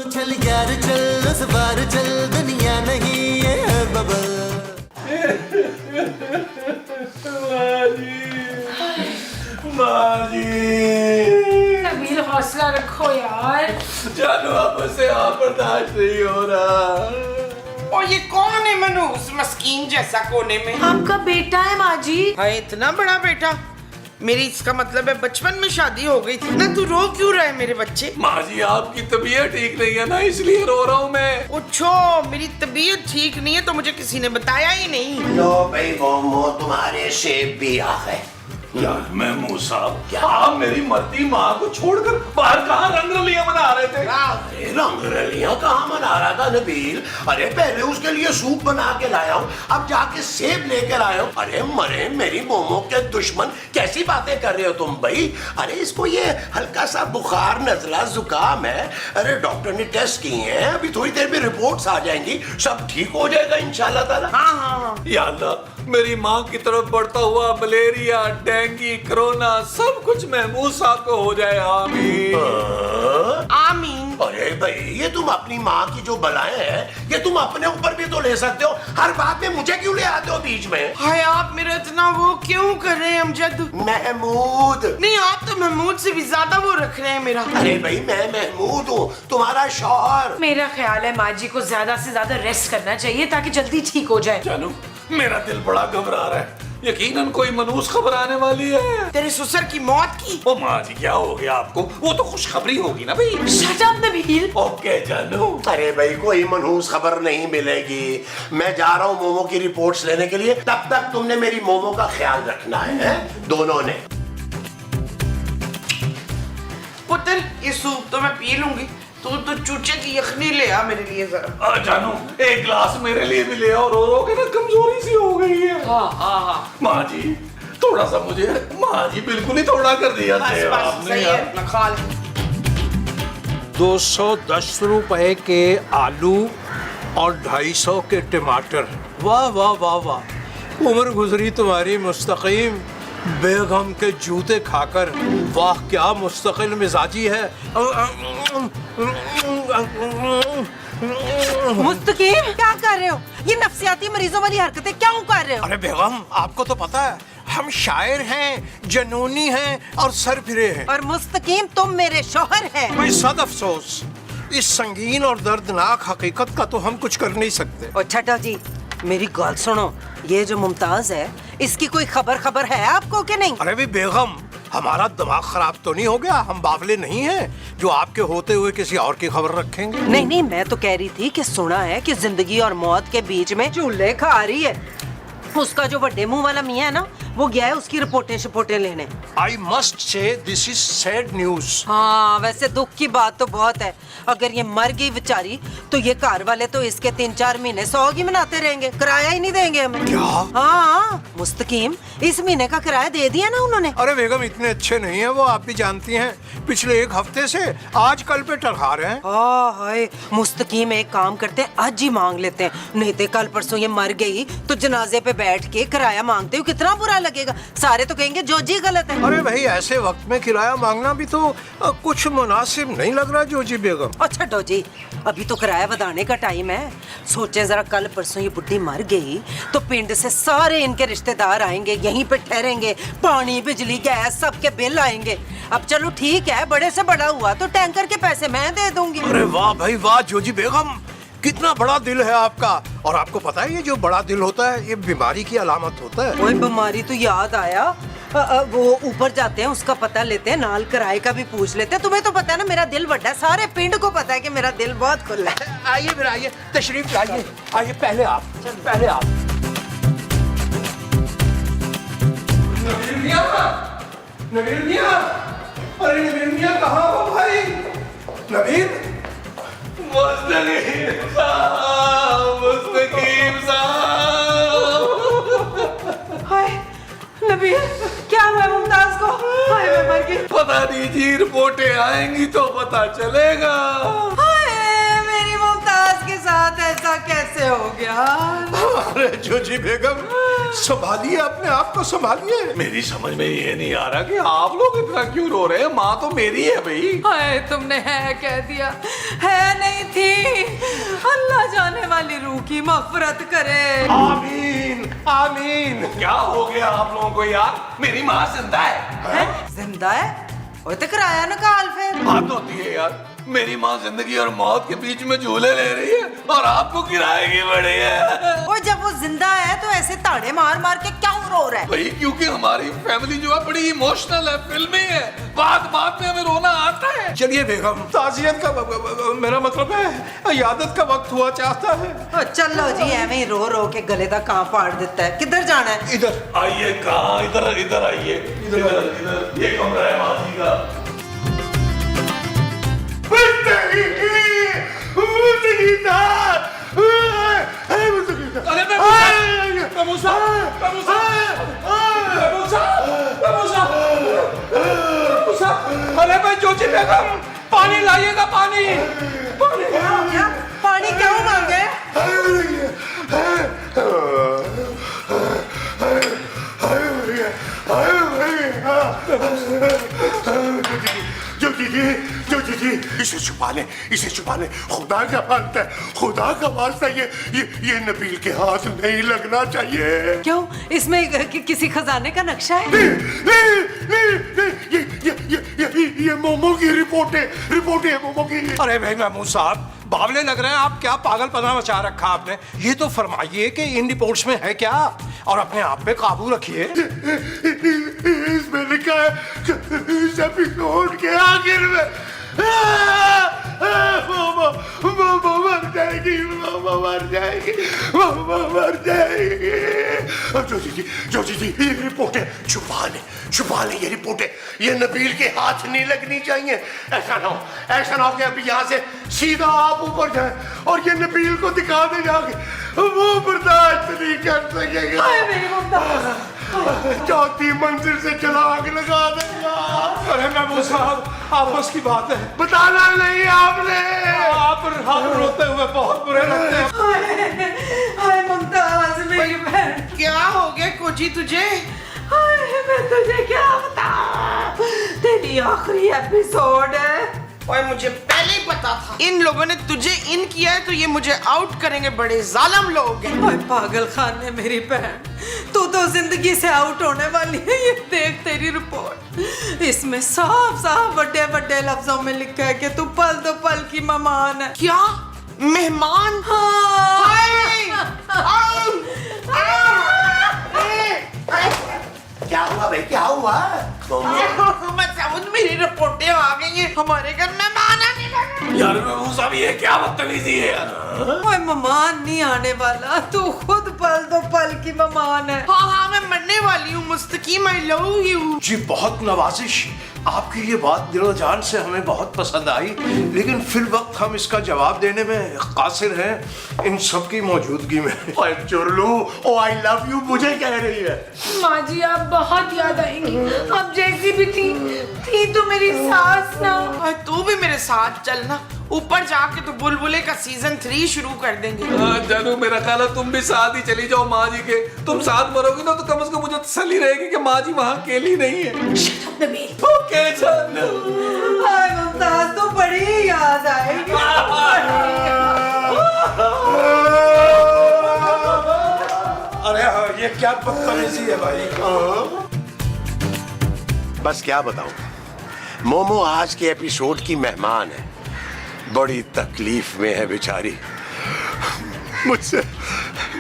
चल यार चल उस बार चल दुनिया नहीं है बबल। माँ जी नबील हौसला रखो यार। जानू अब मुझसे आप बर्दाश्त नहीं हो रहा। और ये कौन है मनूस मस्कीन जैसा कोने में? आपका बेटा है माँ जी। है इतना बड़ा बेटा? मेरी इसका मतलब है बचपन में शादी हो गई थी ना। तू रो क्यों रहा है मेरे बच्चे? माँ जी आपकी तबीयत ठीक नहीं है ना, इसलिए रो रहा हूँ मैं। उछो मेरी तबीयत ठीक नहीं है तो मुझे किसी ने बताया ही नहीं। लो भाई मोमो तुम्हारे सेब भी आ गए। यार महमूद साहब क्या आप मेरी मरती माँ को छोड़कर बाहर कहाँ रंगरलियां मना रहे थे? अरे रंगरलियां कहाँ मना रहा था नबील? अरे पहले उसके लिए सूप बना के लाया हूँ, अब जाके सेब लेकर आया हूँ। अरे मरे मेरी मोमो के दुश्मन, कैसी बातें कर रहे हो तुम भाई? अरे इसको ये हल्का सा बुखार नजला जुकाम है। अरे डॉक्टर ने टेस्ट किए हैं, अभी थोड़ी देर में रिपोर्ट्स आ जाएंगी, सब ठीक हो जाएगा इंशाल्लाह ताला। हाँ या अल्लाह मेरी माँ की तरफ बढ़ता हुआ मलेरिया, डेंगू, कोरोना सब कुछ महमूद साहब को हो जाए, आमीन। आमीन। अरे भाई ये तुम अपनी माँ की जो बलाएं हैं ये तुम अपने ऊपर भी तो ले सकते हो, हर बात में मुझे क्यों ले आते हो बीच में? हाय आप मेरा इतना वो क्यों कर रहे हैं अमजद? महमूद नहीं आप तो महमूद से भी ज्यादा वो रख रहे हैं मेरा। अरे भाई मैं महमूद हूँ, तुम्हारा शौहर। मेरा ख्याल है माँ जी को ज्यादा से ज्यादा रेस्ट करना चाहिए ताकि जल्दी ठीक हो जाए। जानू मेरा दिल बड़ा घबरा रहा है, यकीनन कोई मनूस खबर आने वाली है। तेरे ससुर की मौत की? ओ माँ जी क्या हो गया आपको? वो तो खुशखबरी होगी ना भाई। Shut up Nabeel. ओके जानू। अरे भाई कोई मनहूस खबर नहीं मिलेगी, मैं जा रहा हूँ मोमो की रिपोर्ट्स लेने के लिए, तब तक तुमने मेरी मोमो का ख्याल रखना है दोनों ने। पुत्र ये सूप तो मैं पी लूंगी, तू तो चूचे की यखनी ले आ मेरे लिए जरा। जानू एक ग्लास मेरे लिए भी ले आओ, रो रो के ना कमजोरी सी हो गई है। हाँ। माँ जी थोड़ा सा मुझे, माँ जी बिल्कुल ही थोड़ा कर दिया बस थे बस आपने सही यार। है ना, खा ले। 210 रुपए के आलू और 250 के टमाटर। वाह वाह वाह वाह, उम्र गुजरी तुम्हारी मुस्तकीम बेगम के जूते खाकर। वाह क्या मुस्तकिल मिजाजी है। मुस्तकीम क्या कर रहे हो? ये नफ्सियाती मरीजों वाली हरकतें क्यों कर रहे हो? अरे बेगम आपको तो पता है हम शायर हैं, जनूनी हैं और सरफिरे हैं। और मुस्तकीम तुम मेरे शौहर हैं। कोई सद अफसोस, इस संगीन और दर्दनाक हकीकत का तो हम कुछ कर नहीं सकते। और छठा जी मेरी गल सुनो, ये जो मुमताज है इसकी कोई खबर है आपको कि नहीं? अरे भी बेगम हमारा दिमाग खराब तो नहीं हो गया? हम बावले नहीं हैं जो आपके होते हुए किसी और की खबर रखेंगे। नहीं मैं तो कह रही थी कि सुना है कि जिंदगी और मौत के बीच में झूले खा रही है। उसका जो बड़े मुंह वाला मियां है ना, वो गया है उसकी रिपोर्टें लेने। I must say this is sad news. हाँ वैसे दुख की बात तो बहुत है, अगर ये मर गई बेचारी तो ये घर वाले तो इसके 3-4 महीने 100 ही मनाते रहेंगे, किराया ही नहीं देंगे हमें। क्या? हाँ मुस्तकीम इस महीने का किराया दे दिया ना उन्होंने। अरे बेगम इतने अच्छे नहीं है वो, आप भी जानती हैं। पिछले 1 हफ्ते से आज कल पे टरखा रहे हैं। हाय मुस्तकीम एक काम करते हैं, आज ही मांग लेते हैं, नहीं तो कल परसों ये मर गई तो जनाजे पे बैठ के किराया मांगते हो कितना बुरा लगेगा। सारे तो कहेंगे जो जी गलत है। अरे भाई ऐसे वक्त में किराया मांगना भी तो कुछ मुनासिब नहीं लग रहा जोजी बेगम। अच्छा डोजी अभी तो किराया बढ़ाने का टाइम है। सोचे जरा कल परसों ये बुढ़ी मर गई तो पिंड से सारे इनके रिश्तेदार आएंगे, यहीं पे ठहरेंगे, पानी बिजली गैस सबके बिल आएंगे। अब चलो ठीक है, बड़े से बड़ा हुआ तो टैंकर के पैसे मैं दे दूंगी। अरे वाह भाई वाह जोजी बेगम, कितना बड़ा दिल है आपका। और आपको पता है ये जो बड़ा दिल होता है ये बीमारी की अलामत होता है। कोई बीमारी तो याद आया, वो ऊपर जाते हैं उसका पता लेते हैं, नाल किराए का भी पूछ लेते हैं। तुम्हें तो पता है ना मेरा दिल बड़ा है, सारे पिंड को पता है कि मेरा दिल बहुत खुला है। आइए फिर आइए, तशरीफ लाइए, आइए पहले आप, पहले आप। नवीर मियां, अरे नवीर मियां कहाँ हो भाई? नवीर मुस्तकीम साहब, मुस्तकीम साहब। हाय नबील क्या हुआ मुमताज को? हाय मैं मर गई। पता नहीं जी, रिपोर्टें आएंगी तो पता चलेगा। हाय मेरी मुमताज के साथ ऐसा कैसे हो गया? अरे जोजी बेगम संभालिए अपने आप को, संभालिए। मेरी समझ में ये नहीं आ रहा कि आप लोग इतना क्यों रो रहे हैं। माँ तो मेरी है भाई। हाय तुमने है कह दिया, है नहीं नहीं थी। अल्लाह जाने वाली रूह की मगफरत करे। आमीन आमीन। क्या हो गया आप लोगों को यार? मेरी माँ जिंदा है? जिंदा है? वो तो कराया ना काल फिर। बात होती है यार, मेरी माँ जिंदगी और मौत के बीच में झूले ले रही है और आपको किराए की बड़ी है। और जब वो जिंदा है तो ऐसे ताड़े मार मार के क्यों रो रहा है? भाई क्योंकि हमारी फैमिली जो है बड़ी इमोशनल है, फिल्मी है, बात में हमें रोना आता है। चलिए बेगम, ताजियत का मेरा मतलब है यादत का वक्त हुआ चाहता है। चलो जी, एवं ही रो रो के गले का कां फाड़ देता है। किधर जाना है? इधर आइए, कहाँ? इधर आइए, इधर ये कमरा है माँ जी का। अरे भाई जोची बेगम, पानी लाइएगा, पानी पानी। क्या? पानी क्यों मांगे? ज्योति जी, इसे छुपा ले, खुदा का वास्ता है, खुदा का वास्ता, ये नबील के हाथ नहीं लगना चाहिए। क्यों? इसमें किसी खजाने का नक्शा है? ये मोमो की रिपोर्ट है मोमो की। अरे भाई महमूद साहब, बावले लग रहे हैं आप। क्या पागलपना मचा रखा आपने? ये तो फरमाइए कि इन रिपोर्ट्स में है क्या, और अपने आप पे काबू रखिए। इसमें लिखा है इस एपिसोड के आखिर में मामा मर जाएगी। जोजी जी, ये रिपोर्ट है, छुपा ले ये रिपोर्ट है। ये नबील के हाथ नहीं लगनी चाहिए। ऐसा ना हो कि अभी यहाँ से सीधा आप ऊपर जाए और ये नबील को दिखा दे जाके, वो बर्दाश्त नहीं कर सकेगा। चौथी मंजिल से छलांग लगा देगा। अरे महमूद साहब, आपस की बात है, बताना नहीं आपने। आप रोते हुए बहुत बुरे लगते हैं। हाय मुमताज, मेरी बहन। क्या हो गया कोची तुझे? हाय, मैं तुझे क्या बताऊं? तेरी आखिरी एपिसोड है। ओए, मुझे पहले ही पता था इन लोगों ने तुझे इन किया है तो ये मुझे आउट करेंगे। बड़े जालिम लोग हैं। ओए पागल खाने, मेरी बहन, तू तो जिंदगी से आउट होने वाली है। ये देख तेरी रिपोर्ट, इसमें साफ बड़े बड़े लफ्जों में लिखा है कि तू पल दो पल की मेहमान है। क्या मेहमान? क्या हुआ भाई, क्या हुआ? मेरी रिपोर्टें आ गई हैं, हमारे घर मेहमान आने लगे। यार महमूद साहब, ये क्या बदतमीजी है यार? ओए मेहमान नहीं आने वाला, तू खुद पल दो पल की मेहमान है। हाँ, मैं मरने वाली हूँ मुस्तकीम। आई लव यू जी, बहुत नवाजिश। आपकी ये बात दिलो जान से हमें बहुत पसंद आई, लेकिन फिर वक्त हम इसका जवाब देने में कासिर हैं इन सब की मौजूदगी में। ओए चुरलू, ओ आई लव यू मुझे कह रही है। माँ जी, आप बहुत याद आएंगी। अब जैसी भी थी तो मेरी सास ना। और तू भी मेरे साथ चलना, ऊपर जाके तो बुलबुले का सीजन 3 शुरू कर देंगे। जानू, मेरा ख्याल है तुम भी साथ ही चली जाओ माँ जी के। तुम साथ मरोगी ना तो कम से कम मुझे तसल्ली रहेगी कि माँ जी वहाँ अकेली नहीं है। ओके जानू। हाय मुमताज, तो बड़ी याद आएगी। अरे हाँ, ये क्या बदतमीजी है भाई। बस क्या बताऊं, मोमो आज के एपिसोड की मेहमान है। बड़ी तकलीफ में है बेचारी।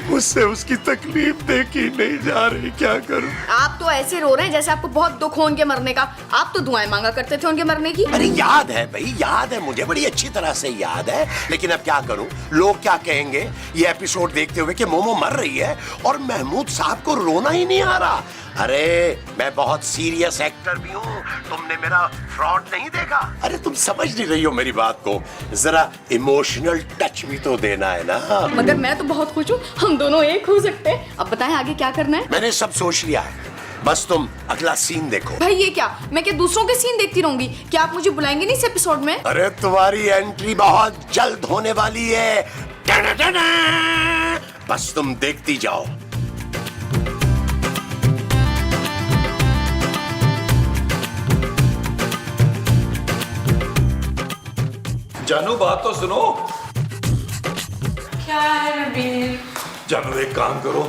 मुझसे उसकी तकलीफ देखी नहीं जा रही, क्या करूं? आप तो ऐसे रो रहे हैं जैसे आपको बहुत दुख हो उनके मरने का। आप तो दुआएं मांगा करते थे उनके मरने की। अरे याद है भाई, याद है, मुझे बड़ी अच्छी तरह से याद है। लेकिन अब क्या करूं, लोग क्या कहेंगे ये एपिसोड देखते हुए कि मोमो मर रही है और महमूद साहब को रोना ही नहीं आ रहा। अरे मैं बहुत सीरियस एक्टर भी हूँ, तुमने मेरा फ्रॉड नहीं देखा। अरे तुम समझ नहीं रही हो मेरी बात को, जरा इमोशनल टच भी तो देना है ना। मगर मैं तो बहुत खुश हूँ, हम दोनों एक हो सकते हैं। अब बताएं आगे क्या करना है। मैंने सब सोच लिया है, बस तुम अगला सीन देखो। भाई ये क्या, मैं क्या दूसरों के सीन देखती रहूंगी? क्या आप मुझे बुलाएंगे नहीं इस एपिसोड में? अरे तुम्हारी एंट्री बहुत जल्द होने वाली है, बस तुम देखती जाओ। जानू बात तो सुनो। क्या है नबील? जानू एक काम करो,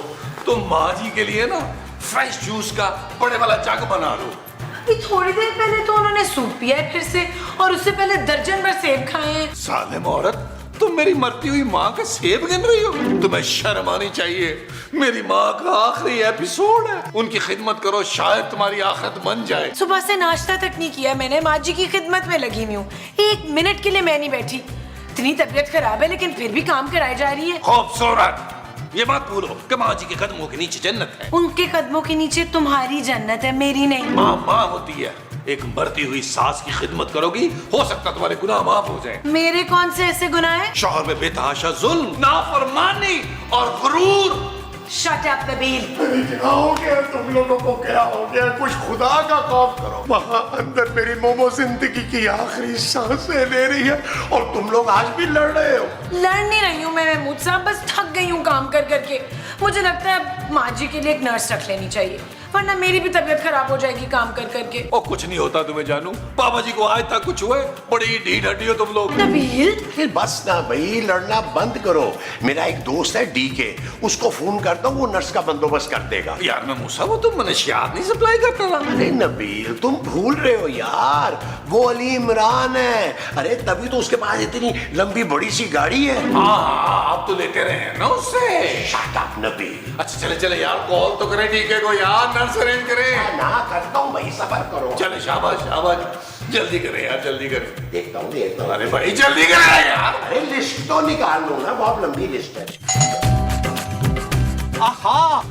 तुम माँ जी के लिए ना फ्रेश जूस का बड़े वाला जग बना लो। अभी थोड़ी देर पहले तो उन्होंने सूप पिया है फिर से, और उससे पहले दर्जन भर सेब खाए हैं। सालिम औरत, तुम मेरी मरती हुई माँ का सेब गिन रही हो? तुम्हें शर्म आनी चाहिए। मेरी माँ का आखिरी एपिसोड है, उनकी खिदमत करो, शायद तुम्हारी आखिरत बन जाए। सुबह से नाश्ता तक नहीं किया मैंने, माँ जी की खिदमत में लगी हुई हूँ। 1 मिनट के लिए मैं नहीं बैठी। इतनी तबीयत खराब है लेकिन फिर भी काम कराई जा रही है। खूबसूरत, ये बात भूलो कि माँ जी के कदमों के नीचे जन्नत है। उनके कदमों के नीचे तुम्हारी जन्नत है, मेरी नहीं। माँ माँ होती है। एक मरती हुई सास की खिदमत करोगी, हो सकता तुम्हारे गुनाह माफ हो जाए। मेरे कौन से ऐसे गुनाह हैं? शौहर में बेतहाशा जुल्म, नाफरमानी और गुरूर। Shut up Nabeel. क्या हो गया तुम लोगों को? क्या हो गया? कुछ खुदा का खौफ करो। वहाँ अंदर मेरी मोमो जिंदगी की आखिरी सांसें ले रही है और तुम लोग आज भी लड़ रहे हो। लड़ नहीं रही हूँ मैं महमूद साहब, बस थक गई हूँ काम कर करके। मुझे लगता है अब माँ जी के लिए एक नर्स रख लेनी चाहिए, वरना मेरी भी तबीयत खराब हो जाएगी काम कर करके। और कुछ नहीं होता तुम्हें जानू, पापा जी को आज तक कुछ हुए? बड़ी ढीठ हड्डी हो तुम लोग। नबील, फिर बस ना भाई, लड़ना बंद करो। मेरा एक दोस्त है डीके, उसको फोन करता हूँ, वो नर्स का बंदोबस्त कर देगा। यार मैं मूसा, वो तुम मनशियात नहीं सप्लाई करता था? अरे नबील, तुम भूल रहे हो यार, वो अली इमरान है। अरे तभी तो उसके पास इतनी लंबी बड़ी सी गाड़ी है। हाँ, आप तो लेते रहे हैं ना उससे। Shut up Nabeel. अच्छा चले चले यार, कॉल तो करें डीके को यार, नर्स अरेंज करें। ना करता हूँ भाई, सबर करो। चले शाबाश शाबाश, जल्दी करें यार, जल्दी करें। देखता हूँ। अरे भाई जल्दी करें यार। अरे लिस्ट तो निकाल लो ना, बहुत लंबी लिस्ट है। आहा,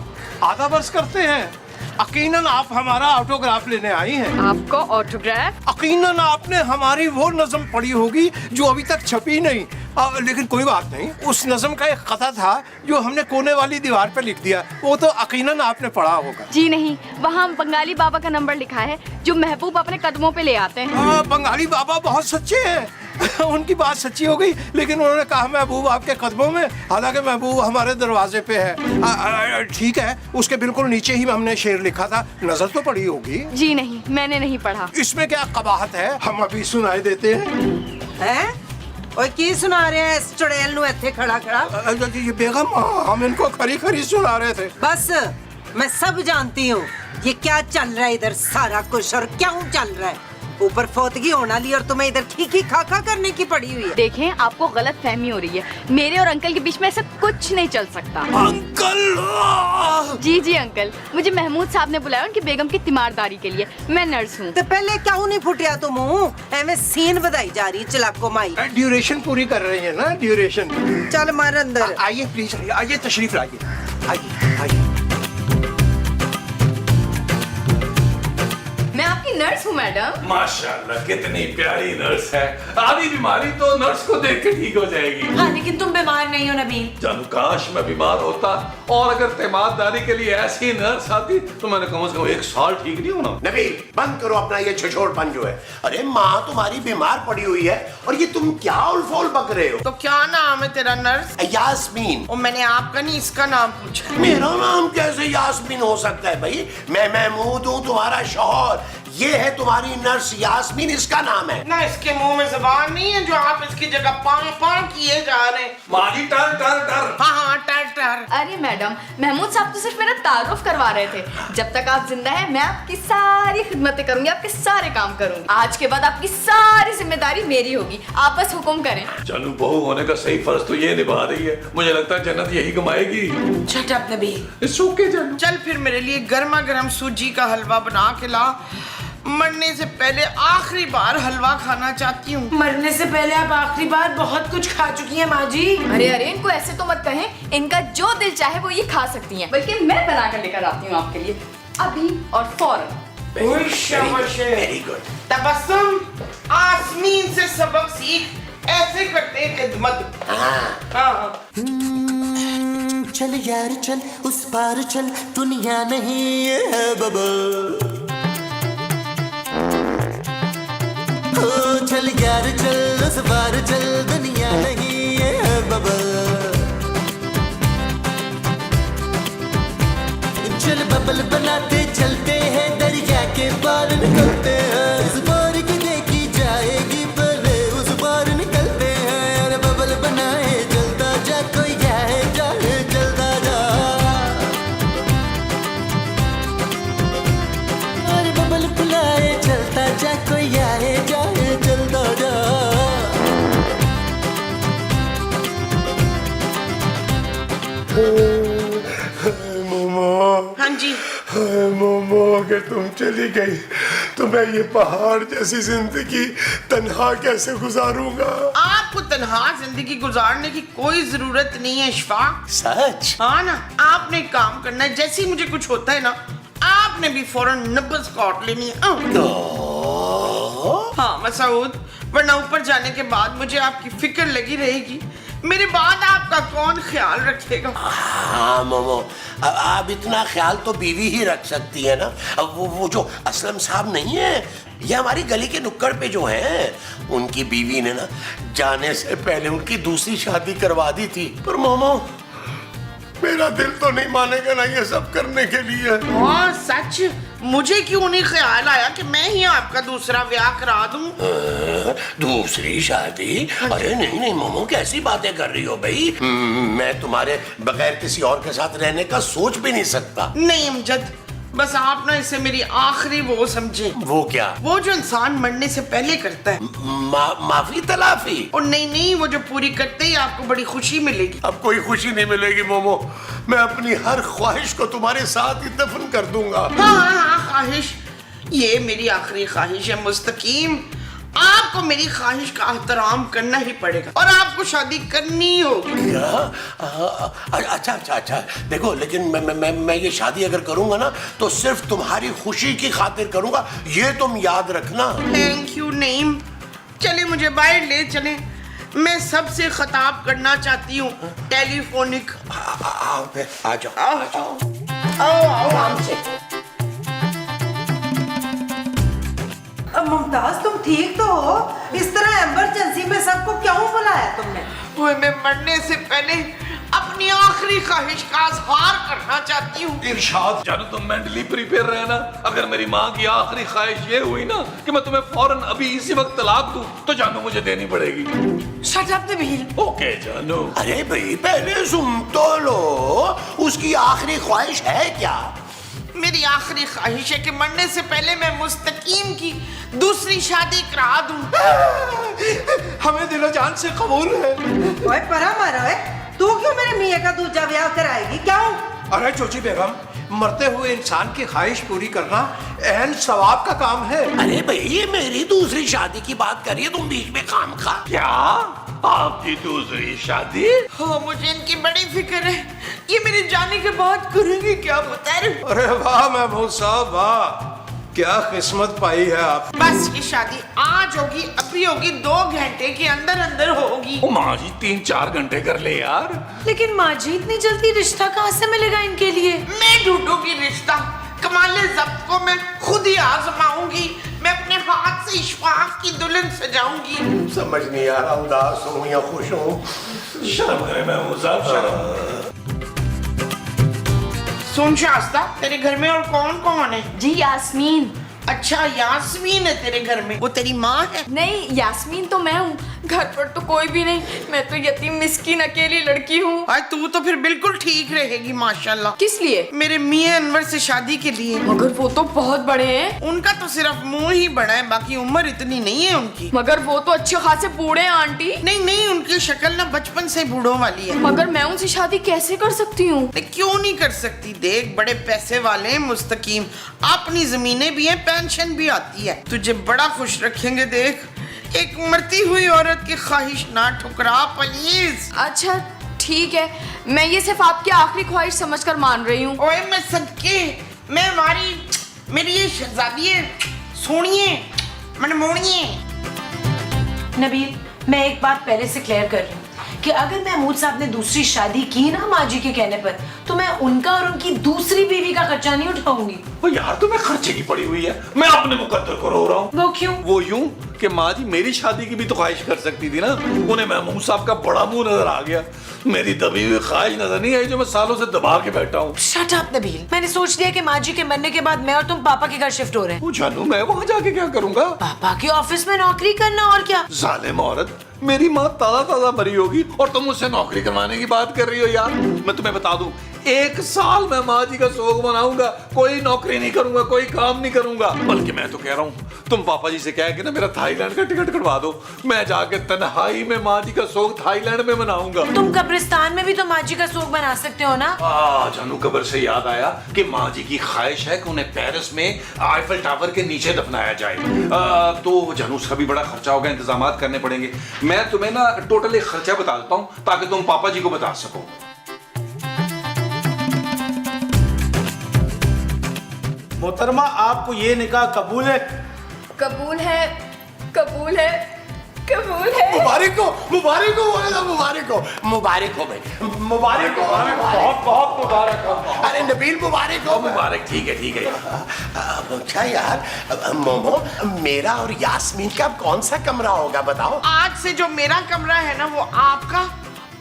आधा बरस करते हैं। यकीनन आप हमारा ऑटोग्राफ लेने आई हैं। आपको ऑटोग्राफ? यकीनन आपने हमारी वो नज़म पढ़ी होगी जो अभी तक छपी नहीं। लेकिन कोई बात नहीं, उस नज़म का एक कथा था जो हमने कोने वाली दीवार पे लिख दिया, वो तो यकीनन आपने पढ़ा होगा। जी नहीं, वहाँ बंगाली बाबा का नंबर लिखा है जो महबूब अपने कदमों पे ले आते हैं। बंगाली बाबा बहुत सच्चे हैं। उनकी बात सच्ची हो गई, लेकिन उन्होंने कहा महबूब आपके कदमों में, हालांकि महबूब हमारे दरवाजे पे है। ठीक है, उसके बिल्कुल नीचे ही हमने शेर लिखा था, नजर तो पड़ी होगी। जी नहीं, मैंने नहीं पढ़ा। इसमें क्या कबाहत है, हम अभी सुनाई देते हैं। ओए की सुना रहे हैं इस चुड़ैल नु इत्थे खड़ा खड़ा? ये बेगम, हम इनको खरी खरी सुना रहे थे। बस मैं सब जानती हूँ ये क्या चल रहा है इधर, सारा कुछ और क्यों चल रहा है। ऊपर फोतगी होना ली और तुम्हें इधर खी खा करने की पड़ी हुई है। देखें, आपको गलत फहमी हो रही है। मेरे और अंकल के बीच में ऐसा कुछ नहीं चल सकता। अंकल! जी जी अंकल, मुझे महमूद साहब ने बुलाया उनकी बेगम की तीमारदारी के लिए। मैं नर्स हूँ। तो पहले क्यों नहीं फुटिया तुम? एवं सीन बधाई जा रही चलाको माई। ड्यूरेशन पूरी कर रही है ना, ड्यूरेशन। चल मार अंदर। आइए प्लीज, आइए तशरीफ लाइए, आइए आइए। मैं आपकी नर्स हूँ मैडम। माशाल्लाह, कितनी प्यारी नर्स है। आधी बीमारी तो नर्स को देख के ठीक हो जाएगी। हाँ लेकिन तुम बीमार नहीं हो नबील। जानू, काश मैं बीमार होता और अगर तीमारदारी के लिए ऐसी नर्स आती तो मैंने कम से कम 1 साल ठीक नहीं होना। नबील, बंद करो अपना ये छिछोड़पन जो है। अरे माँ तुम्हारी बीमार पड़ी हुई है और ये तुम क्या उलफोल बक रहे हो? तो क्या नाम है तेरा नर्स? यास्मीन। और मैंने आपका नहीं इसका नाम पूछा। मेरा नाम कैसे यास्मीन हो सकता है भाई? मैं महमूद हूँ, तुम्हारा शौहर। ये है तुम्हारी नर्स यास्मीन, इसका नाम है। ना इसके मुंह में जुबान नहीं है जो आप इसकी जगह पां किए जा रहे हैं। माजी टर टर टर। हाँ टर टर। अरे मैडम, महमूद साहब तो सिर्फ मेरा तारुफ करवा रहे थे। जब तक आप जिंदा हैं मैं आपकी सारी खिदमतें करूंगी, आपके सारे काम करूंगी। आज के बाद आपकी सारी जिम्मेदारी मेरी होगी, आप बस हुक्म करें। जानू, बहू होने का सही फर्ज तो ये निभा रही है। मुझे लगता है जन्नत यही कमाएगी। Shut up Nabeel. सूखे जानू। चल फिर मेरे लिए गर्मा गर्म सूजी का हलवा बना के ला। मरने से पहले आखिरी बार हलवा खाना चाहती हूँ। मरने से पहले आप आखिरी बार बहुत कुछ खा चुकी हैं माँ जी। अरे अरे, इनको ऐसे तो मत कहें। इनका जो दिल चाहे वो ये खा सकती हैं, बल्कि मैं बना कर लेकर आती हूँ आपके लिए, अभी और फौरन। Very good. तबस्सुम, आसमीन से सबक सीख, ऐसे करते खिदमत। हाँ। चल यार चल, उस पार चल, दुनिया नहीं है बबल। चल यार चल, उस पार चल, दुनिया नहीं है बबल। चल बबल बनाते चलते हैं, दरिया के पार निकलते हैं। इस पार की देखी जाएगी, पहले उस पार निकलते मोमो, हाँ जी। मोमो, अगर तुम चली गई तो मैं ये पहाड़ जैसी जिंदगी तन्हा कैसे गुजारूंगा? आपको तन्हा जिंदगी गुजारने की कोई जरूरत नहीं है इशफाक। सच? हाँ ना, आपने एक काम करना है, जैसे ही मुझे कुछ होता है ना, आपने भी फौरन नब्ज काट लेनी है। हाँ मसूद, वरना ऊपर जाने के बाद मुझे आपकी फिक्र लगी रहेगी। मेरे बाद आपका कौन ख्याल रखेगा? हाँ मोमो, अब इतना ख्याल तो बीवी ही रख सकती है ना। अब वो जो असलम साहब नहीं है, ये हमारी गली के नुक्कड़ पे जो है, उनकी बीवी ने ना जाने से पहले उनकी दूसरी शादी करवा दी थी। पर मोमो, मेरा दिल तो नहीं मानेगा ना ये सब करने के लिए। हाँ सच, मुझे क्यों नहीं ख्याल आया कि मैं ही आपका दूसरा ब्याह करा दूं? दूसरी शादी? अरे नहीं नहीं मोमो, कैसी बातें कर रही हो भाई? मैं तुम्हारे बगैर किसी और के साथ रहने का सोच भी नहीं सकता। नहीं अमजद, बस आप ना इसे मेरी आखिरी वो समझे। वो क्या? वो जो इंसान मरने से पहले करता है। माफी तलाफी? और नहीं, वो जो पूरी करते ही आपको बड़ी खुशी मिलेगी। अब कोई खुशी नहीं मिलेगी मोमो, मैं अपनी हर ख्वाहिश को तुम्हारे साथ ही दफन कर दूंगा। हाँ, ख्वाहिश, ये मेरी आखिरी ख्वाहिश है मुस्तकीम। आपको मेरी ख्वाहिश का एहतराम करना ही पड़ेगा और आपको शादी करनी होगी। क्या? अच्छा, देखो, लेकिन मैं ये शादी अगर करूंगा ना तो सिर्फ तुम्हारी खुशी की खातिर करूंगा, ये तुम याद रखना। थैंक यू नईम, चले मुझे बाहर ले चले, मैं सबसे खिताब करना चाहती हूँ टेलीफोनिक। आ जाओ। आओ आराम से। अब मुमताज, तुम ठीक तो हो? इस तरह इमरजेंसी में सबको क्यों बुलाया तुमने? वो मैं मरने से पहले अपनी आखिरी ख्वाहिश का इजहार करना चाहती हूँ। इरशाद जानो, तुम मेंटली प्रिपेयर रहना। अगर मेरी माँ की आखिरी ख्वाहिश ये हुई ना कि मैं तुम्हें फौरन अभी इसी वक्त तलाक दूं, तो जानो मुझे देनी पड़ेगी। Shut up Nabeel. ओके जानो। अरे भाई, पहले सुन तो लो, उसकी आखिरी ख्वाहिश है क्या? मेरी आखिरी ख्वाहिश है कि मरने से पहले मैं मुस्तकीम की दूसरी शादी करा दूं। हमें दिलो जान से कबूल है। ओए परा मारा है, तू क्यों मेरे मियाँ का दूसरा ब्याह कराएगी? क्यों? अरे चोची बेगम, मरते हुए इंसान की ख्वाहिश पूरी करना अहम सवाब का काम है। अरे भाई, ये मेरी दूसरी शादी की बात करिए तुम बीच में काम खा। क्या आपकी दूसरी शादी? हाँ, मुझे इनकी बड़ी फिक्र है, ये मेरे जाने के बाद करेंगे क्या बता रहे? अरे वाह महमूद साहब, वाह, क्या किस्मत पाई है आप। बस ये शादी आज होगी, अभी होगी, 2 घंटे के अंदर अंदर होगी। ओ माँ जी, 3-4 घंटे कर ले यार। लेकिन माँ जी, इतनी जल्दी रिश्ता कहाँ से मिलेगा इनके लिए? मैं ढूंढूंगी रिश्ता, कमाले जब्त को मैं खुद ही आजमाऊंगी। मैं अपने हाथ से इशफाक की दुल्हन सजाऊंगी। समझ नहीं आ रहा, उदास हूँ या खुश हूँ। शर्म करे महमूद साहब, शर्म। सुन शास्ता, तेरे घर में और कौन कौन है? जी यास्मीन। अच्छा, यास्मीन है तेरे घर में? वो तेरी माँ है? नहीं, यास्मीन तो मैं हूँ, घर पर तो कोई भी नहीं, मैं तो यतीम मिस्कीन अकेली लड़की हूँ। आज तू तो फिर बिल्कुल ठीक रहेगी माशाल्लाह। किस लिए? मेरे मियां अनवर से शादी के लिए। मगर वो तो बहुत बड़े हैं। उनका तो सिर्फ मुंह ही बड़ा है, बाकी उम्र इतनी नहीं है उनकी। मगर वो तो अच्छे खासे बूढ़े हैं आंटी। नहीं, उनकी शक्ल ना बचपन से बूढ़ों वाली है। मगर मैं उनसे शादी कैसे कर सकती हूँ? क्यों नहीं कर सकती? देख, बड़े पैसे वाले हैं मुस्तकीम, अपनी जमीनें भी हैं, पेंशन भी आती है, तुझे बड़ा खुश रखेंगे। देख, एक मरती हुई औरत की ख्वाहिश ना ठुकरा प्लीज। अच्छा ठीक है, मैं ये सिर्फ आपकी आखिरी ख्वाहिश समझकर मान रही हूँ। ओए मैं सदके, मैं मेरी ये शहजादी है, सोनिए मनमोनिए। नबील, मैं एक बात पहले से क्लियर कर रही हूँ कि अगर महमूद साहब ने दूसरी शादी की ना माँ जी के कहने पर, तो मैं उनका और उनकी दूसरी बीवी का खर्चा नहीं उठाऊंगी। वो यार, तुम्हें खर्चे की पड़ी हुई है, मैं अपने मुकद्दर को रो रहा हूँ। वो क्यों? वो यूं कि माँ जी मेरी शादी की भी तो ख्वाहिश कर सकती थी ना। उन्हें महमूद साहब का बड़ा मुंह नजर आ गया, मेरी दबी हुई ख्वाहिश नजर नहीं आई जो मैं सालों से दबा के बैठा हूँ। शट अप नबील, मैंने सोच लिया कि माँ जी के मरने के बाद मैं और तुम पापा के घर शिफ्ट हो रहे हैं। वो जानू, मैं वहाँ जाके क्या करूँगा? पापा के ऑफिस में नौकरी करना, और क्या। जालिम औरत, मेरी माँ ताजा ताजा मरी होगी और तुम मुझसे नौकरी करवाने की बात कर रही हो। यार मैं तुम्हें बता दूं, 1 साल में माँ जी का शौक मनाऊंगा, कोई नौकरी नहीं करूंगा, कोई काम नहीं करूंगा। बल्कि मैं तो कह रहा हूँ तुम पापा जी से कह के ना मेरा थाईलैंड का टिकट कटवा दो, मैं जाके तन्हाई में माँ जी का शौक थाईलैंड में मनाऊंगा। तुम कब्रिस्तान में भी तो माँ जी का शौक बना सकते हो ना। जानू, कब्र से याद आया कि माँ जी की ख्वाहिश है कि उन्हें पेरिस में आईफल टावर के नीचे दफनाया जाए। तो जानू उसका भी बड़ा खर्चा होगा, इंतजाम करने पड़ेंगे। मैं तुम्हें ना टोटल एक खर्चा बता देता हूँ ताकि तुम पापा जी को बता सको। मोहतरमा, आपको ये निकाह कबूल है? कबूल है, कबूल है, कबूल है। मुबारक हो, मुबारक हो, मुबारक हो, मुबारक हो भाई, मुबारक हो, बहुत बहुत मुबारक हो। अरे नबील मुबारक हो। मुबारक, ठीक है ठीक है। अच्छा यार, मोमो, मेरा और यास्मीन का कौन सा कमरा होगा बताओ? आज से जो मेरा कमरा है ना वो आपका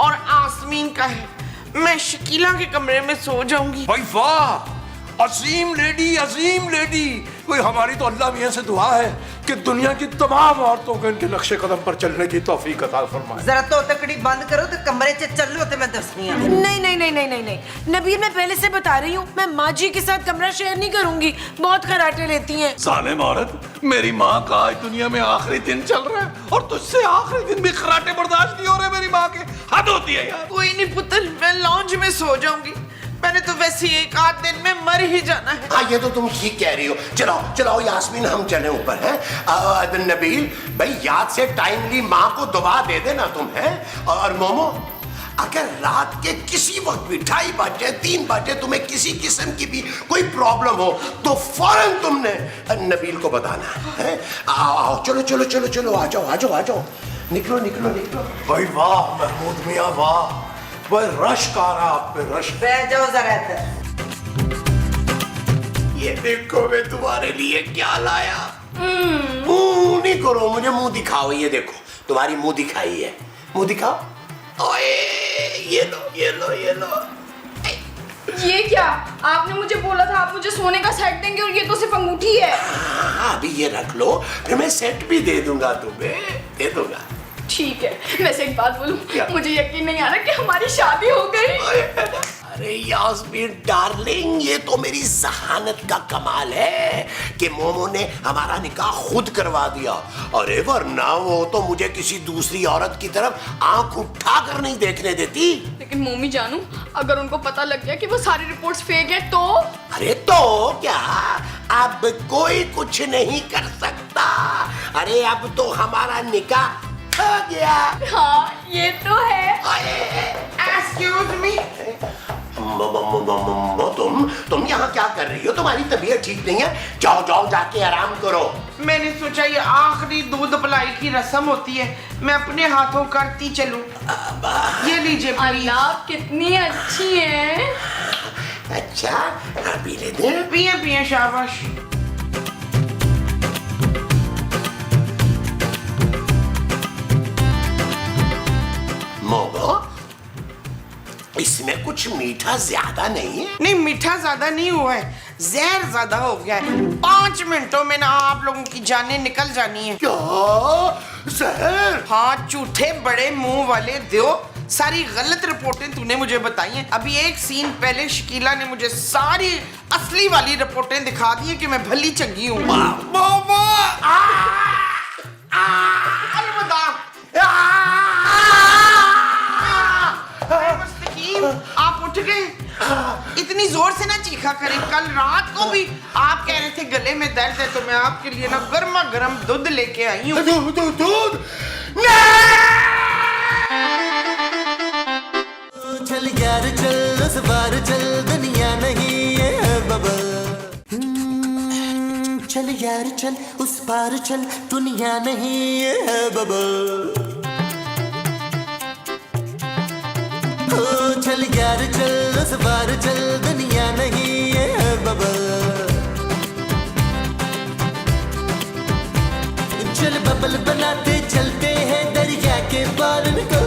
और आसमीन का है। मैं शकीला के कमरे में सो जाऊंगी। भाई वाह, अजीम लेडी, अजीम लेडी। कोई हमारी तो अल्लाह मियां से दुआ है कि दुनिया की तमाम औरतों को इनके नक्शे कदम पर चलने की तौफीक अता फरमाए। जरा तो तकड़ी बंद करो तो कमरे च चलो तो मैं दसनी है। नहीं नहीं नहीं नहीं नहीं नहीं नबील, मैं पहले से बता रही हूँ, मैं माँ जी के साथ कमरा शेयर नहीं करूंगी, बहुत खराटे लेती हैं। जालिम औरत, मेरी माँ का आज दुनिया में आखिरी दिन चल रहा है और तुझसे आखिरी दिन भी खराटे बर्दाश्त नहीं हो रहे मेरी माँ के। हद होती है यार। कोई नहीं पुत्र, मैं लॉन्ज में सो जाऊंगी। मैंने तो वैसे ही 1 आध दिन में मर ही जाना है। हाँ, ये तो तुम ठीक कह रही हो। चलाओ चलाओ यास्मीन, हम चले ऊपर हैं। नबील भाई, याद से टाइमली माँ को दुआ दे देना तुम, हैं। और मोमो, अगर रात के किसी वक्त भी 2:30 बजे 3 बजे तुम्हें किसी किस्म की भी कोई प्रॉब्लम हो तो फौरन तुमने नबील को बताना है। आओ आओ, चलो चलो चलो चलो, आ जाओ आ जाओ आ जाओ, निकलो निकलो निकलो। भाई वाह महमूद मियाँ, वाह, वह रश्क आ रहा आप पे, रश्क। बैठ जाओ जरा इधर। ये देखो मैं तुम्हारे लिए क्या लाया। मुंह नहीं करो, मुझे मुंह दिखाओ। ये देखो, तुम्हारी मुंह दिखाई है, मुंह दिखाओ। ओए, ये लो ये लो ये लो। ये क्या? आपने मुझे बोला था आप मुझे सोने का सेट देंगे और ये तो सिर्फ अंगूठी है। हाँ, अभी ये रख लो, फिर मैं सेट भी दे दूंगा तुम्हें, दे दूंगा। ठीक है। वैसे एक बात बोलूं, क्या? मुझे यकीन नहीं आ रहा कि हमारी शादी हो गई। अरे यास्मीन डार्लिंग, ये तो मेरी जहानत का कमाल है कि मोमो ने हमारा निकाह खुद करवा दिया। अरे वरना वो तो मुझे किसी दूसरी औरत की तरफ आंख उठाकर नहीं देखने देती। लेकिन मम्मी जानू, अगर उनको पता लग गया कि वो सारी रिपोर्ट्स फेक है तो? अरे तो क्या, अब कोई कुछ नहीं कर सकता। अरे अब तो हमारा निकाह हो गया। हाँ, ये तो है। एक्सक्यूज मी, तुम यहाँ क्या कर रही हो? तुम्हारी तबीयत ठीक नहीं है? जाओ जाओ, जाके आराम करो। मैंने सोचा ये आखिरी दूध पिलाई की रस्म होती है, मैं अपने हाथों करती चलूं। ये लीजिए प्लीज। अल्लाह, कितनी अच्छी है। अच्छा, पी लेते हैं। पिए पिए, शाबाश। मोगो, इसमें कुछ मीठा ज्यादा नहीं है? नहीं, मीठा ज्यादा नहीं हुआ है, जहर ज्यादा हो गया है। 5 मिनटों में ना आप लोगों की जानें निकल जानी है। क्या जहर? हाँ, झूठे बड़े मुंह वाले दो, सारी गलत रिपोर्टें तूने मुझे बताई हैं। अभी एक सीन पहले शकीला ने मुझे सारी असली वाली रिपोर्टें दिखा दी है कि मैं भली चंगी हूँ। आप उठ गए? इतनी जोर से ना चीखा करें। कल रात को भी आप कह रहे थे गले में दर्द है, तो मैं आपके लिए ना गर्मा गर्म दूध लेके आई हूँ। दूध? चल यार चल, उस बार चल, दुनिया नहीं है बबल। चल यार चल, उस पार चल, दुनिया नहीं है बबल। चल यार चल, उस बार चल, दुनिया नहीं है बबल। चल बबल बनाते चलते हैं दरिया के पार को।